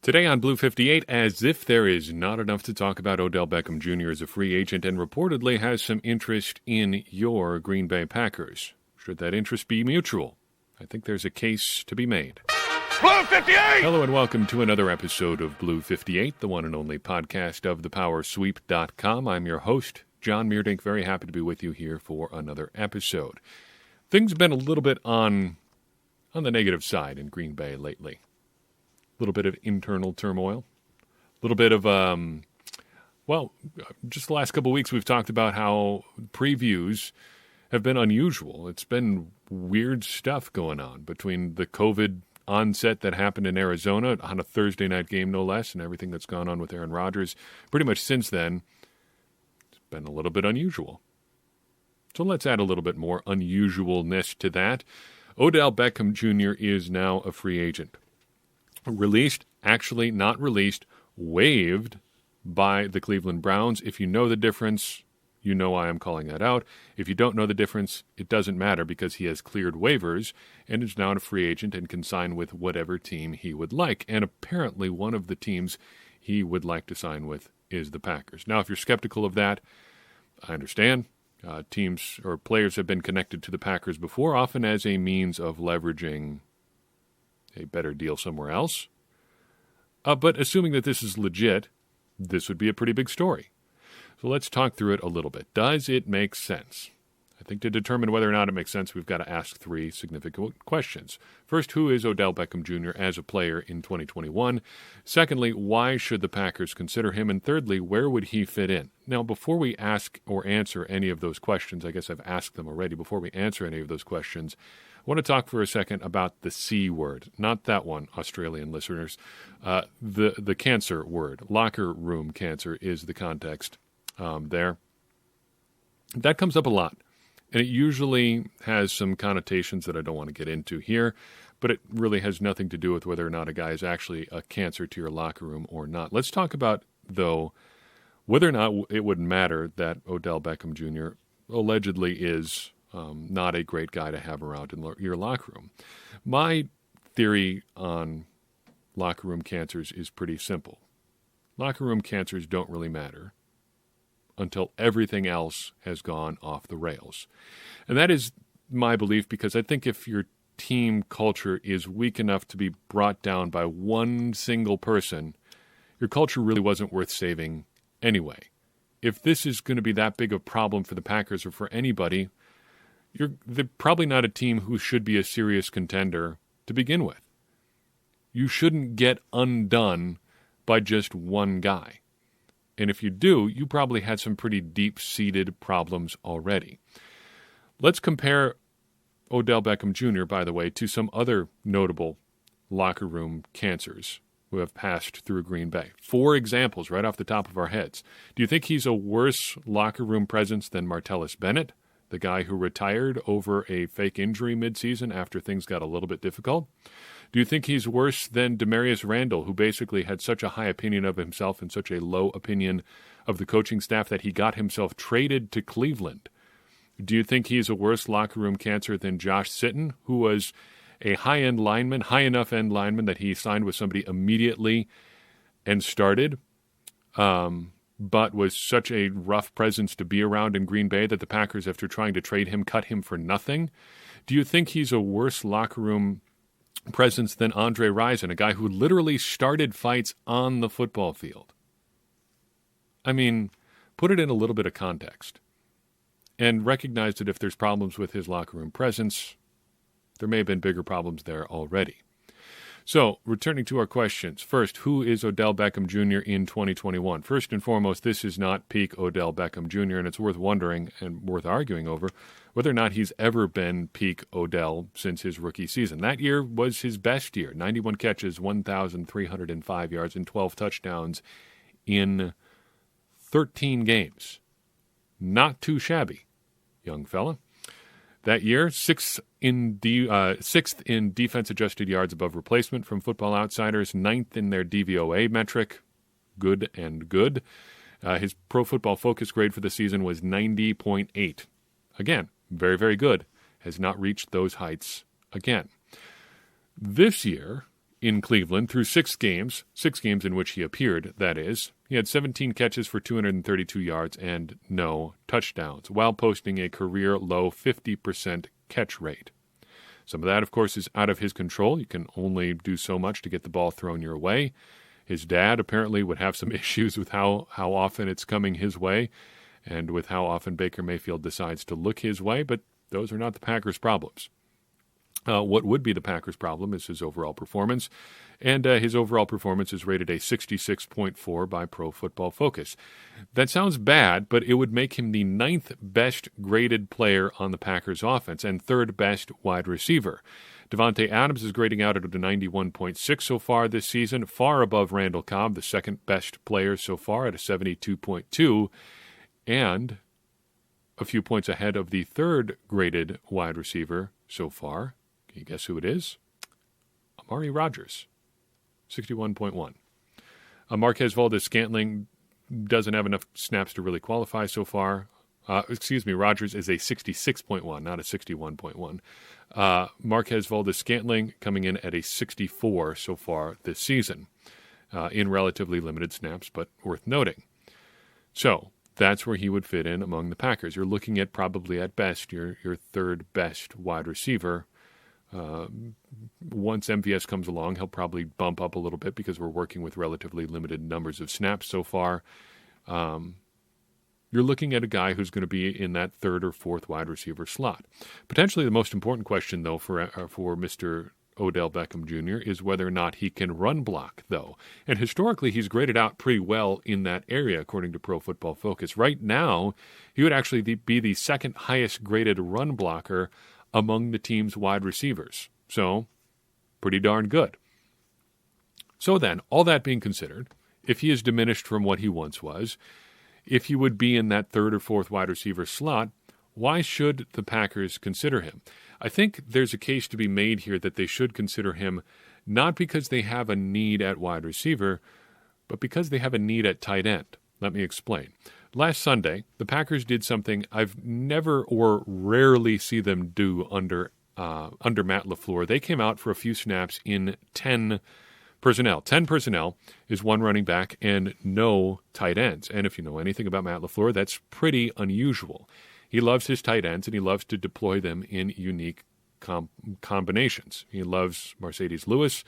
Today on Blue 58, as if there is not enough to talk about, Odell Beckham Jr. is a free agent and reportedly has some interest in your Green Bay Packers. Should that interest be mutual? I think there's a case to be made. Blue 58! Hello and welcome to another episode of Blue 58, the one and only podcast of thepowersweep.com. I'm your host, John Meerdink. Very happy to be with you here for another episode. Things have been a little bit on the negative side in Green Bay lately. A little bit of internal turmoil, a little bit of, just the last couple of weeks we've talked about how previews have been unusual. It's been weird stuff going on between the COVID onset that happened in Arizona on a Thursday night game, no less, and everything that's gone on with Aaron Rodgers. Pretty much since then, it's been a little bit unusual. So let's add a little bit more unusualness to that. Odell Beckham Jr. is now a free agent. Released, actually not released, waived by the Cleveland Browns. If you know the difference, you know why I'm calling that out. If you don't know the difference, it doesn't matter because he has cleared waivers and is now a free agent and can sign with whatever team he would like. And apparently one of the teams he would like to sign with is the Packers. Now, if you're skeptical of that, I understand. Teams or players have been connected to the Packers before, often as a means of leveraging a better deal somewhere else. But assuming that this is legit, this would be a pretty big story. So let's talk through it a little bit. Does it make sense? I think to determine whether or not it makes sense, we've got to ask three significant questions. First, who is Odell Beckham Jr. as a player in 2021? Secondly, why should the Packers consider him? And thirdly, where would he fit in? Now, before we ask or answer any of those questions, I guess I've asked them already, before we answer any of those questions, I want to talk for a second about the C word. Not that one, Australian listeners. The cancer word. Locker room cancer is the context there. That comes up a lot. And it usually has some connotations that I don't want to get into here, but it really has nothing to do with whether or not a guy is actually a cancer to your locker room or not. Let's talk about, though, whether or not it would matter that Odell Beckham Jr. allegedly is not a great guy to have around in your locker room. My theory on locker room cancers is pretty simple. Locker room cancers don't really matter until everything else has gone off the rails. And that is my belief because I think if your team culture is weak enough to be brought down by one single person, your culture really wasn't worth saving anyway. If this is going to be that big of a problem for the Packers or for anybody, they're probably not a team who should be a serious contender to begin with. You shouldn't get undone by just one guy. And if you do, you probably had some pretty deep-seated problems already. Let's compare Odell Beckham Jr., by the way, to some other notable locker room cancers who have passed through Green Bay. 4 examples right off the top of our heads. Do you think he's a worse locker room presence than Martellus Bennett, the guy who retired over a fake injury midseason after things got a little bit difficult? Do you think he's worse than Demarius Randall, who basically had such a high opinion of himself and such a low opinion of the coaching staff that he got himself traded to Cleveland? Do you think he's a worse locker room cancer than Josh Sitton, who was a high-end lineman, high enough end lineman that he signed with somebody immediately and started, but was such a rough presence to be around in Green Bay that the Packers, after trying to trade him, cut him for nothing? Do you think he's a worse locker room presence than Andre Rison, a guy who literally started fights on the football field? I mean, put it in a little bit of context and recognize that if there's problems with his locker room presence, there may have been bigger problems there already. So, returning to our questions. First, who is Odell Beckham Jr. in 2021? First and foremost, this is not peak Odell Beckham Jr., and it's worth wondering and worth arguing over whether or not he's ever been peak Odell since his rookie season. That year was his best year. 91 catches, 1,305 yards, and 12 touchdowns in 13 games. Not too shabby, young fella. That year, sixth in defense-adjusted yards above replacement from Football Outsiders, 9th in their DVOA metric, good and good. His Pro Football Focus grade for the season was 90.8. Again, very, very good. Has not reached those heights again. This year, in Cleveland through 6 games in which he appeared, that is. He had 17 catches for 232 yards and no touchdowns, while posting a career-low 50% catch rate. Some of that, of course, is out of his control. You can only do so much to get the ball thrown your way. His dad apparently would have some issues with how often it's coming his way and with how often Baker Mayfield decides to look his way, but those are not the Packers' problems. What would be the Packers' problem is his overall performance, and his overall performance is rated a 66.4 by Pro Football Focus. That sounds bad, but it would make him the 9th best graded player on the Packers' offense and 3rd best wide receiver. Devontae Adams is grading out at a 91.6 so far this season, far above Randall Cobb, the 2nd best player so far at a 72.2, and a few points ahead of the 3rd graded wide receiver so far. Can you guess who it is? Amari Rodgers, 61.1. Marquez Valdes-Scantling doesn't have enough snaps to really qualify so far. Rodgers is a 66.1, not a 61.1. Marquez Valdes-Scantling coming in at a 64 so far this season, in relatively limited snaps, but worth noting. So that's where he would fit in among the Packers. You're looking at probably at best your 3rd best wide receiver. Once MVS comes along, he'll probably bump up a little bit because we're working with relatively limited numbers of snaps so far. You're looking at a guy who's going to be in that 3rd or 4th wide receiver slot. Potentially the most important question, though, for Mr. Odell Beckham Jr. is whether or not he can run block, though. And historically, he's graded out pretty well in that area, according to Pro Football Focus. Right now, he would actually be the 2nd highest graded run blocker among the team's wide receivers. So, pretty darn good. So then, all that being considered, if he is diminished from what he once was, if he would be in that 3rd or 4th wide receiver slot, why should the Packers consider him? I think there's a case to be made here that they should consider him not because they have a need at wide receiver, but because they have a need at tight end. Let me explain. Last Sunday, the Packers did something I've never or rarely see them do under Matt LaFleur. They came out for a few snaps in 10 personnel. 10 personnel is 1 running back and no tight ends. And if you know anything about Matt LaFleur, that's pretty unusual. He loves his tight ends, and he loves to deploy them in unique combinations. He loves Mercedes Lewis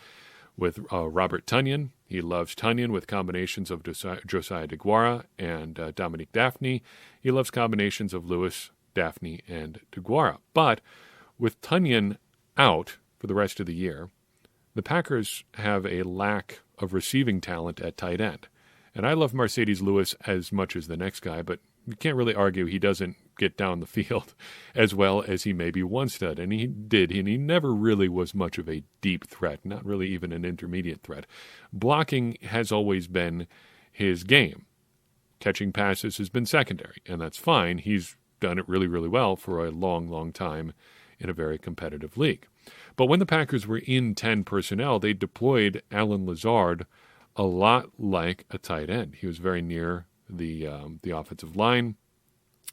with Robert Tonyan. He loves Tonyan with combinations of Josiah DeGuara and Dominique Dafney. He loves combinations of Lewis, Dafney, and DeGuara. But with Tonyan out for the rest of the year, the Packers have a lack of receiving talent at tight end. And I love Mercedes Lewis as much as the next guy, but you can't really argue he doesn't get down the field as well as he maybe once did. And he did, and he never really was much of a deep threat, not really even an intermediate threat. Blocking has always been his game. Catching passes has been secondary, and that's fine. He's done it really, really well for a long, long time in a very competitive league. But when the Packers were in 10 personnel, they deployed Allen Lazard a lot like a tight end. He was very near the offensive line,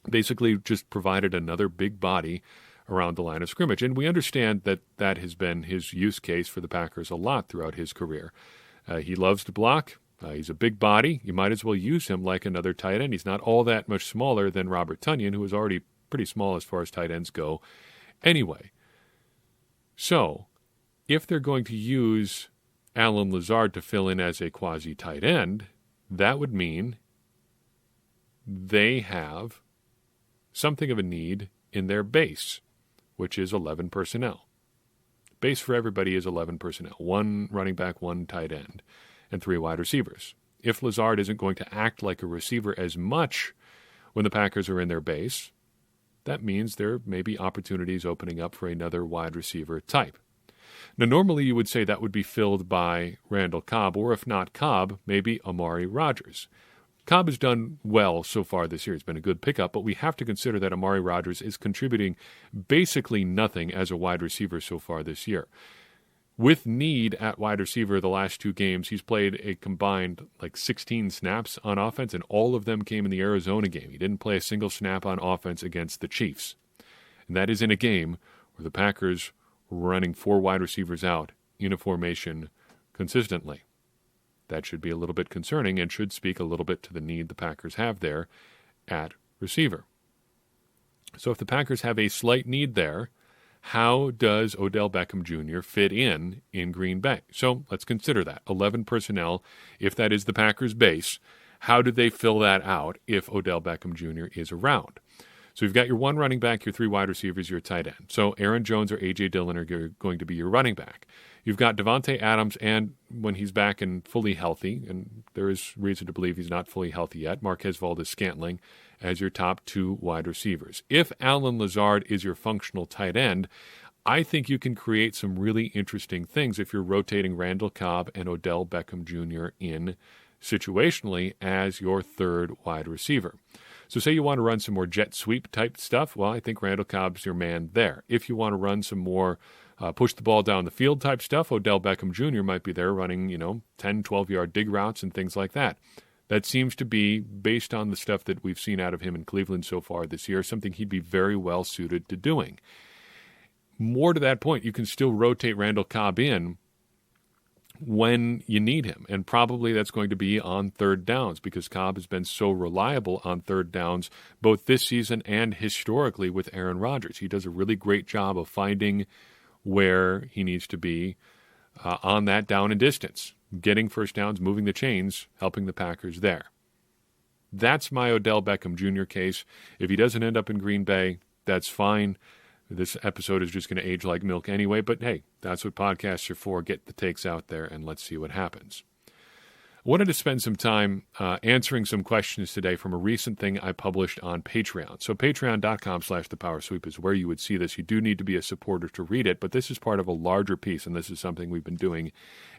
basically just provided another big body around the line of scrimmage. And we understand that that has been his use case for the Packers a lot throughout his career. He loves to block. He's a big body. You might as well use him like another tight end. He's not all that much smaller than Robert Tonyan, who is already pretty small as far as tight ends go anyway. So, if they're going to use Allen Lazard to fill in as a quasi-tight end, that would mean they have something of a need in their base, which is 11 personnel. Base for everybody is 11 personnel, 1 running back, 1 tight end, and 3 wide receivers. If Lazard isn't going to act like a receiver as much when the Packers are in their base, that means there may be opportunities opening up for another wide receiver type. Now, normally you would say that would be filled by Randall Cobb, or if not Cobb, maybe Amari Rodgers. Cobb has done well so far this year. It's been a good pickup, but we have to consider that Amari Rodgers is contributing basically nothing as a wide receiver so far this year. With need at wide receiver the last 2 games, he's played a combined 16 snaps on offense, and all of them came in the Arizona game. He didn't play a single snap on offense against the Chiefs. And that is in a game where the Packers were running 4 wide receivers out in a formation consistently. That should be a little bit concerning and should speak a little bit to the need the Packers have there at receiver. So if the Packers have a slight need there, how does Odell Beckham Jr. fit in Green Bay? So let's consider that. 11 personnel, if that is the Packers' base, how do they fill that out if Odell Beckham Jr. is around? So you've got your one running back, your three wide receivers, your tight end. So Aaron Jones or A.J. Dillon are going to be your running back. You've got Devontae Adams, and when he's back and fully healthy, and there is reason to believe he's not fully healthy yet, Marquez Valdes-Scantling as your top two wide receivers. If Allen Lazard is your functional tight end, I think you can create some really interesting things if you're rotating Randall Cobb and Odell Beckham Jr. in situationally as your third wide receiver. So say you want to run some more jet sweep type stuff, well, I think Randall Cobb's your man there. If you want to run some more push the ball down the field type stuff, Odell Beckham Jr. might be there running, 10, 12-yard dig routes and things like that. That seems to be, based on the stuff that we've seen out of him in Cleveland so far this year, something he'd be very well suited to doing. More to that point, you can still rotate Randall Cobb in when you need him. And probably that's going to be on third downs because Cobb has been so reliable on third downs both this season and historically with Aaron Rodgers. He does a really great job of finding where he needs to be on that down and distance, getting first downs, moving the chains, helping the Packers there. That's my Odell Beckham Jr. case. If he doesn't end up in Green Bay, that's fine. This episode is just going to age like milk anyway, but hey, that's what podcasts are for. Get the takes out there and let's see what happens. I wanted to spend some time answering some questions today from a recent thing I published on Patreon. So patreon.com/thepowersweep is where you would see this. You do need to be a supporter to read it, but this is part of a larger piece, and this is something we've been doing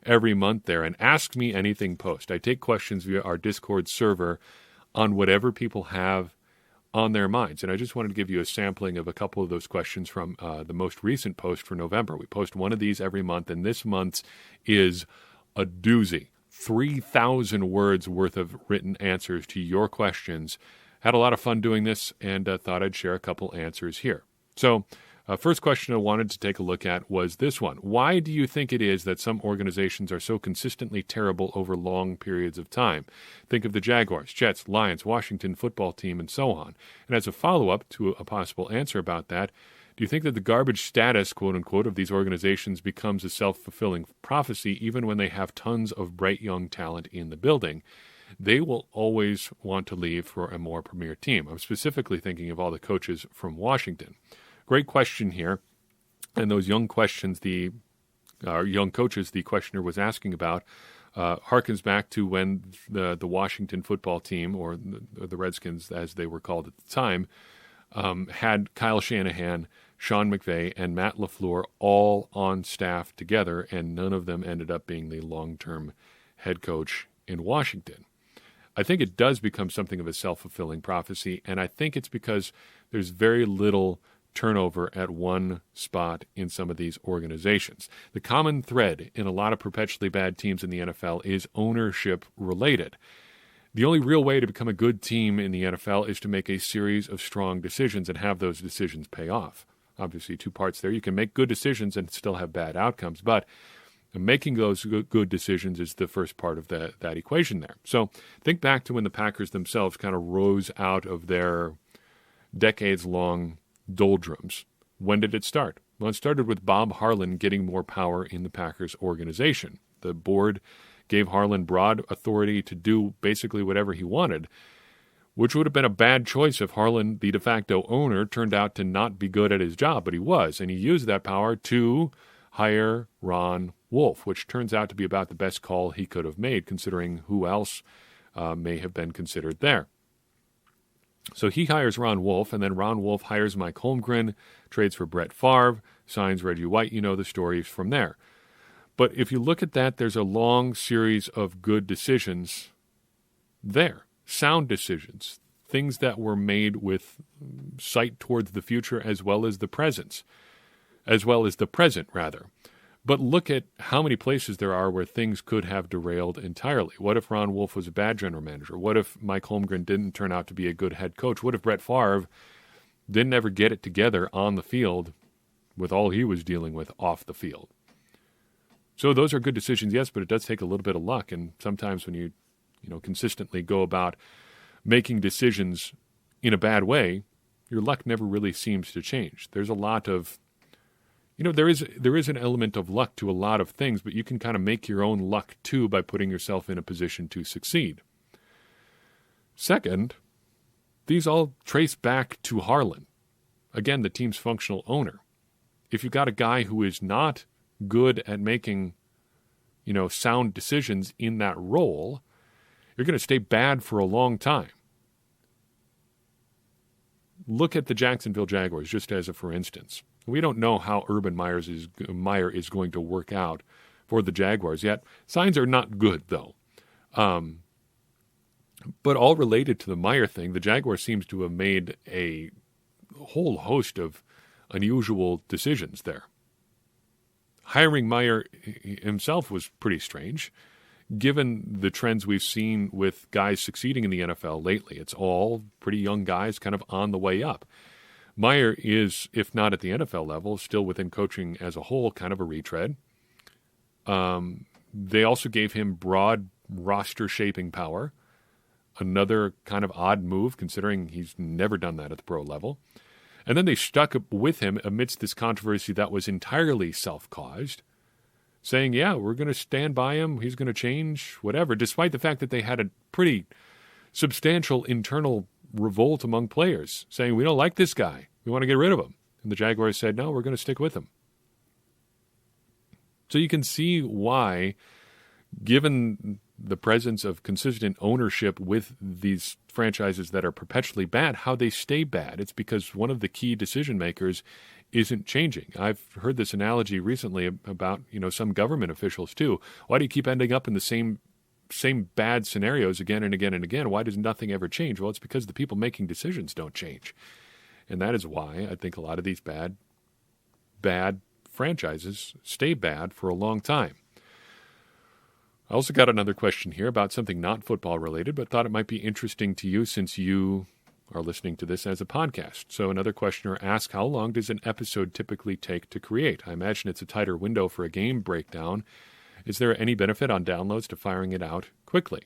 every month there. And Ask Me Anything post. I take questions via our Discord server on whatever people have on their minds. And I just wanted to give you a sampling of a couple of those questions from the most recent post for November. We post one of these every month, and this month's is a doozy. 3,000 words worth of written answers to your questions. Had a lot of fun doing this and thought I'd share a couple answers here. So first question I wanted to take a look at was this one. Why do you think it is that some organizations are so consistently terrible over long periods of time? Think of the Jaguars, Jets, Lions, Washington football team, and so on. And as a follow-up to a possible answer about that, do you think that the garbage status, quote-unquote, of these organizations becomes a self-fulfilling prophecy even when they have tons of bright young talent in the building? They will always want to leave for a more premier team. I'm specifically thinking of all the coaches from Washington. Great question here. And those young questions, young coaches the questioner was asking about, harkens back to when the Washington football team, or the Redskins as they were called at the time, had Kyle Shanahan, Sean McVay, and Matt LaFleur all on staff together, and none of them ended up being the long-term head coach in Washington. I think it does become something of a self-fulfilling prophecy, and I think it's because there's very little turnover at one spot in some of these organizations. The common thread in a lot of perpetually bad teams in the NFL is ownership related. The only real way to become a good team in the NFL is to make a series of strong decisions and have those decisions pay off. Obviously, two parts there. You can make good decisions and still have bad outcomes, but making those good decisions is the first part of that equation there. So think back to when the Packers themselves kind of rose out of their decades-long doldrums. When did it start? Well, it started with Bob Harlan getting more power in the Packers organization. The board gave Harlan broad authority to do basically whatever he wanted, which would have been a bad choice if Harlan, the de facto owner, turned out to not be good at his job, but he was. And he used that power to hire Ron Wolf, which turns out to be about the best call he could have made, considering who else may have been considered there. So he hires Ron Wolf, and then Ron Wolf hires Mike Holmgren, trades for Brett Favre, signs Reggie White. You know the stories from there. But if you look at that, there's a long series of good decisions there. Sound decisions, things that were made with sight towards the future as well as the present, rather. But look at how many places there are where things could have derailed entirely. What if Ron Wolf was a bad general manager? What if Mike Holmgren didn't turn out to be a good head coach? What if Brett Favre didn't ever get it together on the field with all he was dealing with off the field? So those are good decisions, yes, but it does take a little bit of luck. And sometimes when you consistently go about making decisions in a bad way, your luck never really seems to change. There's a lot of, there is an element of luck to a lot of things, but you can kind of make your own luck too by putting yourself in a position to succeed. Second, these all trace back to Harlan. Again, the team's functional owner. If you've got a guy who is not good at making, sound decisions in that role, you're going to stay bad for a long time. Look at the Jacksonville Jaguars, just as a for instance. We don't know how Urban Meyer is going to work out for the Jaguars yet. Signs are not good, though. But all related to the Meyer thing, the Jaguars seems to have made a whole host of unusual decisions there. Hiring Meyer himself was pretty strange, given the trends we've seen with guys succeeding in the NFL lately. It's all pretty young guys kind of on the way up. Meyer is, if not at the NFL level, still within coaching as a whole, kind of a retread. They also gave him broad roster shaping power. Another kind of odd move, considering he's never done that at the pro level. And then they stuck with him amidst this controversy that was entirely self-caused, saying, yeah, we're going to stand by him, he's going to change, whatever, despite the fact that they had a pretty substantial internal revolt among players, saying, we don't like this guy, we want to get rid of him. And the Jaguars said, no, we're going to stick with him. So you can see why, given the presence of consistent ownership with these franchises that are perpetually bad, how they stay bad. It's because one of the key decision makers isn't changing. I've heard this analogy recently about, some government officials too. Why do you keep ending up in the same bad scenarios again and again and again? Why does nothing ever change? Well, it's because the people making decisions don't change. And that is why I think a lot of these bad franchises stay bad for a long time. I also got another question here about something not football related, but thought it might be interesting to you since you are listening to this as a podcast. So another questioner asked, how long does an episode typically take to create? I imagine it's a tighter window for a game breakdown. Is there any benefit on downloads to firing it out quickly?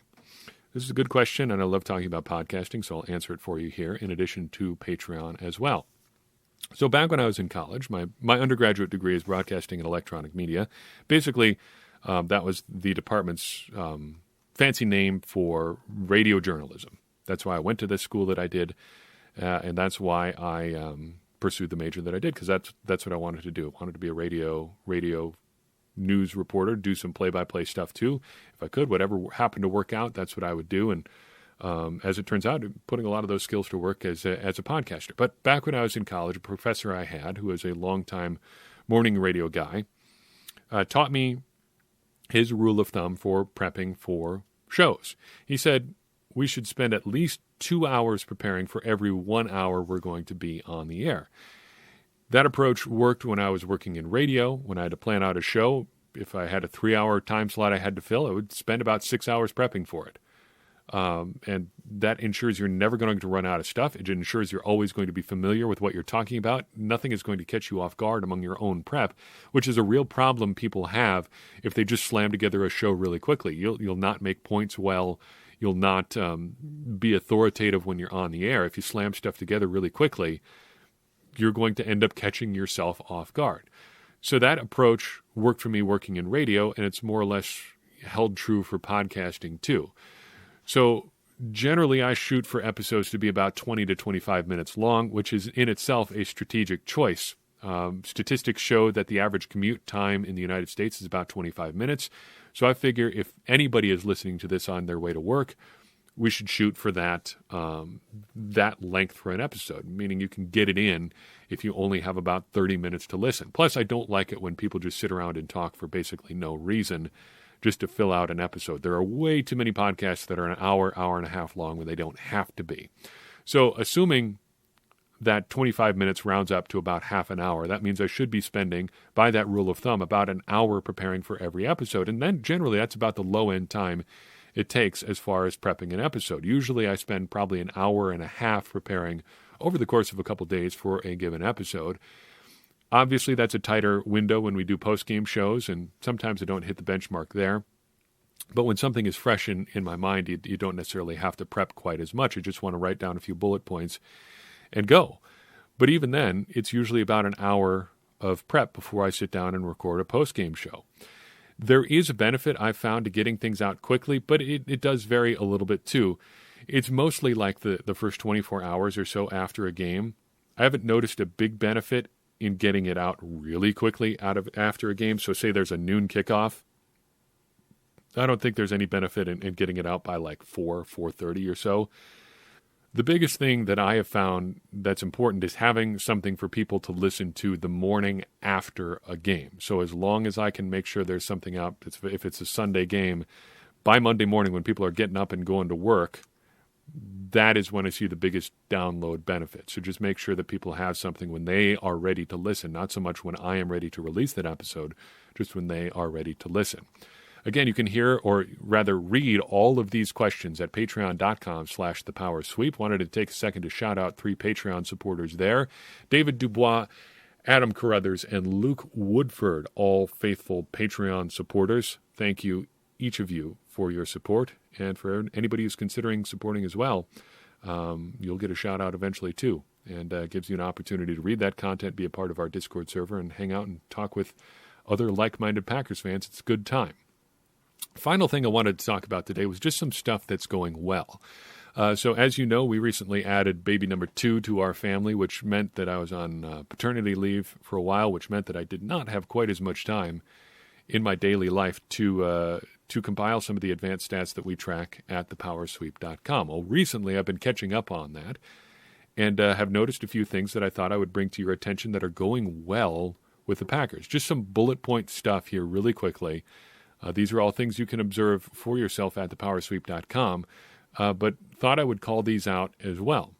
This is a good question, and I love talking about podcasting, so I'll answer it for you here, in addition to Patreon as well. So back when I was in college, my undergraduate degree is broadcasting and electronic media. Basically, that was the department's fancy name for radio journalism. That's why I went to this school that I did, and that's why I pursued the major that I did, because that's what I wanted to do. I wanted to be a radio news reporter, do some play-by-play stuff too. If I could, whatever happened to work out, that's what I would do. And as it turns out, putting a lot of those skills to work as a podcaster. But back when I was in college, a professor I had, who was a longtime morning radio guy, taught me his rule of thumb for prepping for shows. He said we should spend at least 2 hours preparing for every 1 hour we're going to be on the air. That approach worked when I was working in radio. When I had to plan out a show, if I had a 3-hour time slot I had to fill, I would spend about 6 hours prepping for it. And that ensures you're never going to run out of stuff. It ensures you're always going to be familiar with what you're talking about. Nothing is going to catch you off guard among your own prep, which is a real problem people have if they just slam together a show really quickly. You'll not make points well. You'll not be authoritative when you're on the air. If you slam stuff together really quickly, you're going to end up catching yourself off guard. So that approach worked for me working in radio, and it's more or less held true for podcasting too. So generally I shoot for episodes to be about 20 to 25 minutes long, which is in itself a strategic choice. Statistics show that the average commute time in the United States is about 25 minutes. So I figure if anybody is listening to this on their way to work, we should shoot for that length for an episode, meaning you can get it in if you only have about 30 minutes to listen. Plus, I don't like it when people just sit around and talk for basically no reason just to fill out an episode. There are way too many podcasts that are an hour, hour and a half long when they don't have to be. So assuming that 25 minutes rounds up to about half an hour, that means I should be spending, by that rule of thumb, about an hour preparing for every episode. And then generally that's about the low-end time it takes as far as prepping an episode. Usually I spend probably an hour and a half preparing over the course of a couple days for a given episode. Obviously, that's a tighter window when we do post-game shows, and sometimes I don't hit the benchmark there. But when something is fresh in my mind, you don't necessarily have to prep quite as much. You just want to write down a few bullet points and go. But even then, it's usually about an hour of prep before I sit down and record a post-game show. There is a benefit I've found to getting things out quickly, but it does vary a little bit too. It's mostly like the first 24 hours or so after a game. I haven't noticed a big benefit in getting it out really quickly after a game. So say there's a noon kickoff. I don't think there's any benefit in getting it out by like 4:30 or so. The biggest thing that I have found that's important is having something for people to listen to the morning after a game. So as long as I can make sure there's something out, if it's a Sunday game, by Monday morning when people are getting up and going to work, that is when I see the biggest download benefit. So just make sure that people have something when they are ready to listen, not so much when I am ready to release that episode, just when they are ready to listen. Again, you can hear, or rather read, all of these questions at patreon.com/thepowersweep. Wanted to take a second to shout out 3 Patreon supporters there. David Dubois, Adam Carruthers, and Luke Woodford, all faithful Patreon supporters. Thank you, each of you, for your support. And for anybody who's considering supporting as well, you'll get a shout out eventually too. And gives you an opportunity to read that content, be a part of our Discord server, and hang out and talk with other like-minded Packers fans. It's a good time. Final thing I wanted to talk about today was just some stuff that's going well. So as you know, we recently added baby number 2 to our family, which meant that I was on paternity leave for a while, which meant that I did not have quite as much time in my daily life to compile some of the advanced stats that we track at thepowersweep.com. Well, recently I've been catching up on that and have noticed a few things that I thought I would bring to your attention that are going well with the Packers. Just some bullet point stuff here really quickly. These are all things you can observe for yourself at thepowersweep.com, but thought I would call these out as well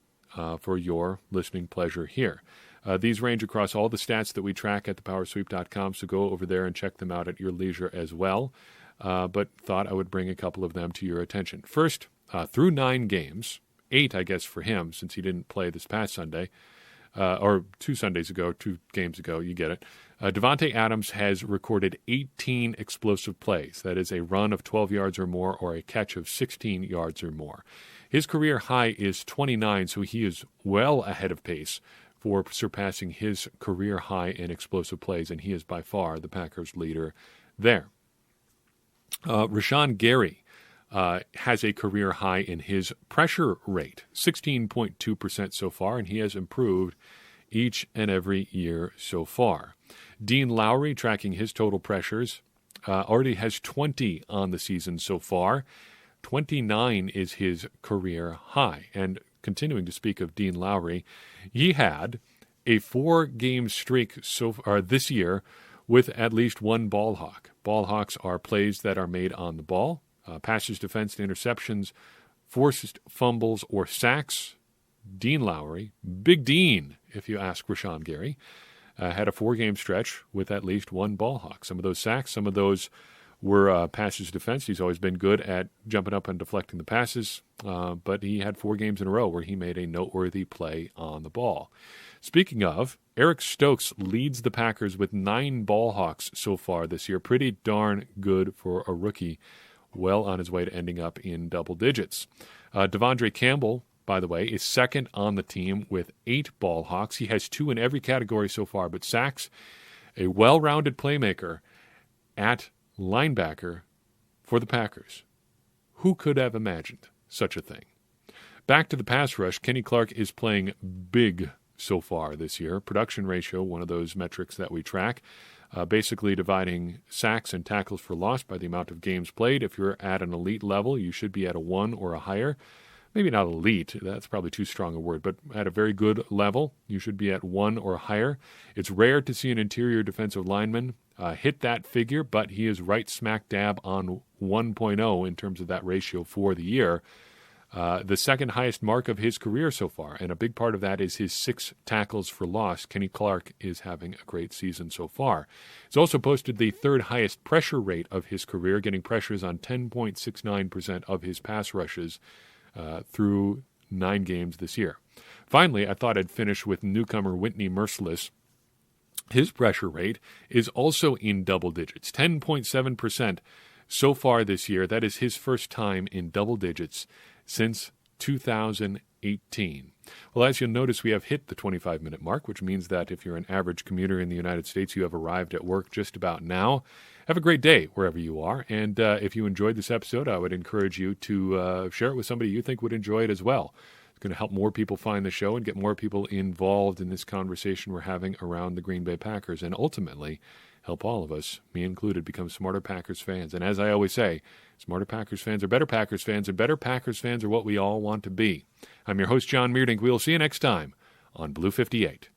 for your listening pleasure here. These range across all the stats that we track at thepowersweep.com, so go over there and check them out at your leisure as well, but thought I would bring a couple of them to your attention. First, through 9 games, 8 I guess for him since he didn't play this past Sunday, or 2 games ago, you get it. Davante Adams has recorded 18 explosive plays. That is a run of 12 yards or more or a catch of 16 yards or more. His career high is 29, so he is well ahead of pace for surpassing his career high in explosive plays, and he is by far the Packers' leader there. Rashawn Gary has a career high in his pressure rate, 16.2% so far, and he has improved each and every year so far. Dean Lowry, tracking his total pressures, already has 20 on the season so far. 29 is his career high. And continuing to speak of Dean Lowry, he had a 4-game streak so far this year with at least one ball hawk. Ball hawks are plays that are made on the ball, passes defense to interceptions, forced fumbles, or sacks. Dean Lowry, Big Dean, if you ask Rashawn Gary, had a 4-game stretch with at least one ball hawk. Some of those sacks, some of those were passes defense. He's always been good at jumping up and deflecting the passes, but he had 4 games in a row where he made a noteworthy play on the ball. Speaking of, Eric Stokes leads the Packers with 9 ball hawks so far this year. Pretty darn good for a rookie, well on his way to ending up in double digits. Devondre Campbell, by the way, is second on the team with 8 ball hawks. He has 2 in every category so far, but sacks, a well-rounded playmaker at linebacker for the Packers. Who could have imagined such a thing? Back to the pass rush, Kenny Clark is playing big so far this year. Production ratio, one of those metrics that we track, basically dividing sacks and tackles for loss by the amount of games played. If you're at an elite level, you should be at a 1 or a higher. Maybe not elite, that's probably too strong a word, but at a very good level, you should be at 1 or higher. It's rare to see an interior defensive lineman hit that figure, but he is right smack dab on 1.0 in terms of that ratio for the year. The second highest mark of his career so far, and a big part of that is his 6 tackles for loss. Kenny Clark is having a great season so far. He's also posted the 3rd highest pressure rate of his career, getting pressures on 10.69% of his pass rushes through 9 games this year. Finally, I thought I'd finish with newcomer Whitney Merciless. his pressure rate is also in double digits, 10.7% so far this year. That is his first time in double digits since 2018. Well, as you'll notice, we have hit the 25-minute mark, which means that if you're an average commuter in the United States, you have arrived at work just about now. Have a great day wherever you are. And if you enjoyed this episode, I would encourage you to share it with somebody you think would enjoy it as well. It's going to help more people find the show and get more people involved in this conversation we're having around the Green Bay Packers, and ultimately help all of us, me included, become smarter Packers fans. And as I always say, smarter Packers fans are better Packers fans, and better Packers fans are what we all want to be. I'm your host, John Meerdink. We'll see you next time on Blue 58.